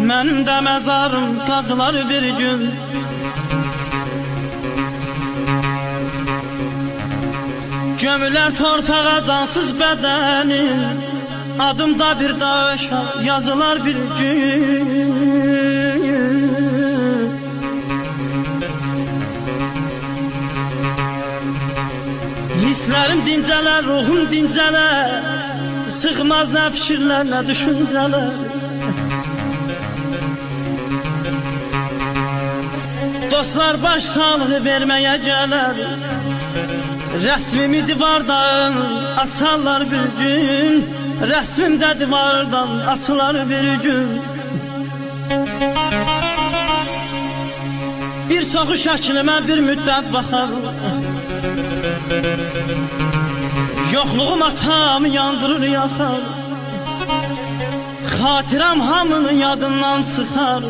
Mənim də məzarım qazılar bir gün. Gömülər torpağa cansız bədənim, adımda bir daşa yazılar bir gün. Hisslərim dincələr, ruhum dincələr, sığmaz nə fikirlər, nə düşüncələr. Dostlar baş sağlığı verməyə gələr, rəsmimi divardan asarlar bir gün. Rəsmim də divardan asılar bir gün. Bir çoxu şəklimə bir müddət baxar, yoxluğum atamı yandırır yaxar. Xatirəm hamının yadından çıxar.